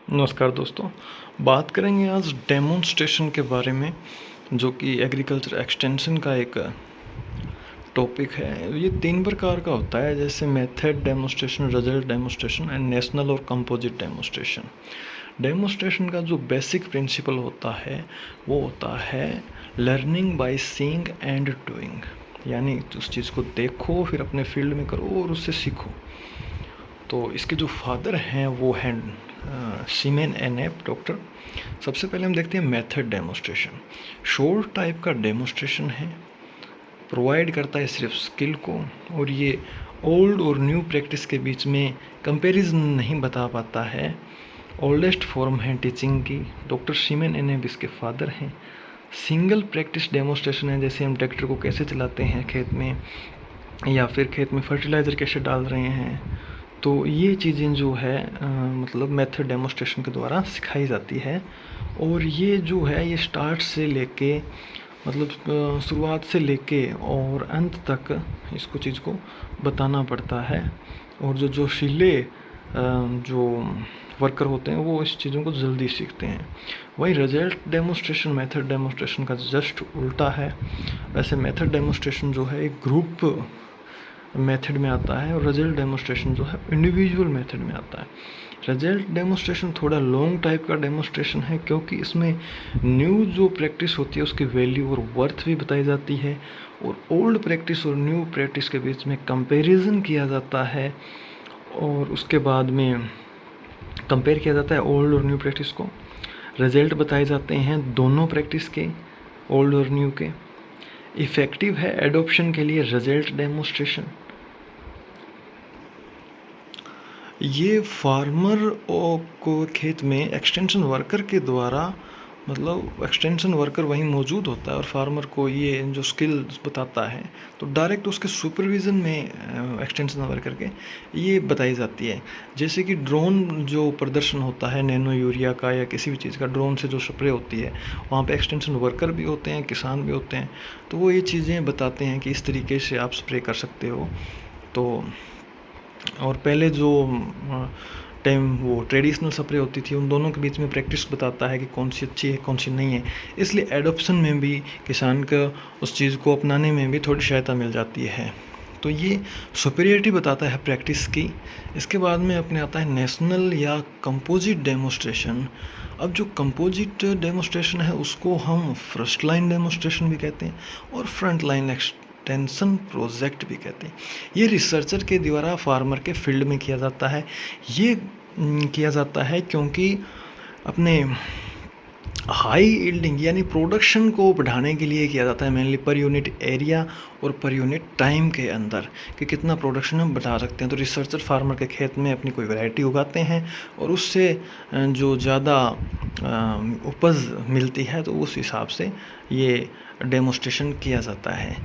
नमस्कार दोस्तों। बात करेंगे आज डेमोन्स्ट्रेशन के बारे में, जो कि एग्रीकल्चर एक्सटेंशन का एक टॉपिक है। ये 3 प्रकार का होता है, जैसे method demonstration, result demonstration and national और कंपोजिट डेमोन्स्ट्रेशन। डेमोन्स्ट्रेशन का जो बेसिक प्रिंसिपल होता है वो होता है learning by seeing and doing, यानी उस चीज़ को देखो फिर अपने फील्ड में करो और उससे सीखो। तो इसके जो फादर हैं वो हैं सीमेन एनेप डॉक्टर। सबसे पहले हम देखते हैं मेथड डेमोन्स्ट्रेशन। शॉर्ट टाइप का डेमोन्स्ट्रेशन है, प्रोवाइड करता है सिर्फ स्किल को, और ये ओल्ड और न्यू प्रैक्टिस के बीच में कंपैरिजन नहीं बता पाता है। ओल्डेस्ट फॉर्म है टीचिंग की। डॉक्टर सीमेन एनेप इसके फादर हैं। सिंगल प्रैक्टिस डेमोन्स्ट्रेशन है, जैसे हम ट्रैक्टर को कैसे चलाते हैं खेत में, या फिर खेत में फर्टिलाइज़र कैसे डाल रहे हैं। तो ये चीज़ें जो है मतलब मेथड डेमोन्स्ट्रेशन के द्वारा सिखाई जाती है। और ये जो है ये स्टार्ट से लेके मतलब शुरुआत से लेके और अंत तक इसको चीज़ को बताना पड़ता है। और जो जोशीले जो वर्कर होते हैं वो इस चीज़ों को जल्दी सीखते हैं। वही रिजल्ट डेमोन्स्ट्रेशन मेथड डेमोन्स्ट्रेशन का जस्ट उल्टा है। वैसे मेथड डेमोन्स्ट्रेशन जो है एक ग्रुप मेथड में आता है, और रिजल्ट डेमोन्स्ट्रेशन जो है इंडिविजुअल मेथड में आता है। रिजल्ट डेमोन्स्ट्रेशन थोड़ा लॉन्ग टाइप का डेमोन्स्ट्रेशन है, क्योंकि इसमें न्यू जो प्रैक्टिस होती है उसकी वैल्यू और वर्थ भी बताई जाती है, और ओल्ड प्रैक्टिस और न्यू प्रैक्टिस के बीच में कंपैरिजन किया जाता है, और उसके बाद में कंपेयर किया जाता है ओल्ड और न्यू प्रैक्टिस को। रिजल्ट बताए जाते हैं दोनों प्रैक्टिस के, ओल्ड और न्यू के। इफ़ेक्टिव है एडॉप्शन के लिए रिजल्ट डेमोन्स्ट्रेशन। ये फार्मर को खेत में एक्सटेंशन वर्कर के द्वारा, मतलब एक्सटेंशन वर्कर वहीं मौजूद होता है और फार्मर को ये जो स्किल्स बताता है, तो डायरेक्ट उसके सुपरविज़न में एक्सटेंशन वर्कर के ये बताई जाती है। जैसे कि ड्रोन जो प्रदर्शन होता है नैनो यूरिया का या किसी भी चीज़ का, ड्रोन से जो स्प्रे होती है, वहाँ पे एक्सटेंशन वर्कर भी होते हैं, किसान भी होते हैं। तो वो ये चीज़ें बताते हैं कि इस तरीके से आप स्प्रे कर सकते हो। तो और पहले जो टाइम वो ट्रेडिशनल स्प्रे होती थी, उन दोनों के बीच में प्रैक्टिस बताता है कि कौन सी अच्छी है कौन सी नहीं है। इसलिए एडॉप्शन में भी किसान का उस चीज़ को अपनाने में भी थोड़ी सहायता मिल जाती है। तो ये सुपीरियरिटी बताता है प्रैक्टिस की। इसके बाद में अपने आता है नेशनल या कंपोजिट डेमोन्स्ट्रेशन। अब जो कंपोजिट डेमोन्स्ट्रेशन है उसको हम फर्स्ट लाइन डेमोन्स्ट्रेशन भी कहते हैं और फ्रंट लाइन एक्सटेंशन प्रोजेक्ट भी कहते हैं। ये रिसर्चर के द्वारा फार्मर के फील्ड में किया जाता है। ये किया जाता है क्योंकि अपने हाई यील्डिंग यानी प्रोडक्शन को बढ़ाने के लिए किया जाता है, मेनली पर यूनिट एरिया और पर यूनिट टाइम के अंदर, कि कितना प्रोडक्शन हम बढ़ा सकते हैं। तो रिसर्चर फार्मर के खेत में अपनी कोई वैरायटी उगाते हैं और उससे जो ज़्यादा उपज मिलती है, तो उस हिसाब से ये डेमोन्स्ट्रेशन किया जाता है।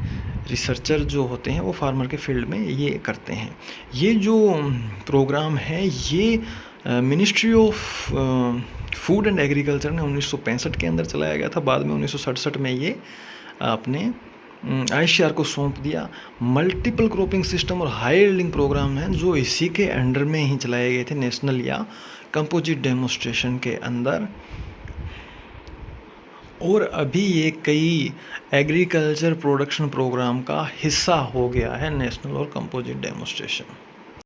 रिसर्चर जो होते हैं वो फार्मर के फील्ड में ये करते हैं। ये जो प्रोग्राम है ये ministry of food and agriculture ने 1965 के अंदर चलाया गया था। बाद में 1967 में ये अपने ICAR को सौंप दिया। मल्टीपल क्रॉपिंग सिस्टम और हाई यील्डिंग प्रोग्राम हैं जो इसी के अंडर में ही चलाए गए थे, नेशनल या कंपोजिट डेमोन्स्ट्रेशन के अंदर। और अभी ये कई एग्रीकल्चर प्रोडक्शन प्रोग्राम का हिस्सा हो गया है, नेशनल और कंपोजिट डेमोन्स्ट्रेशन।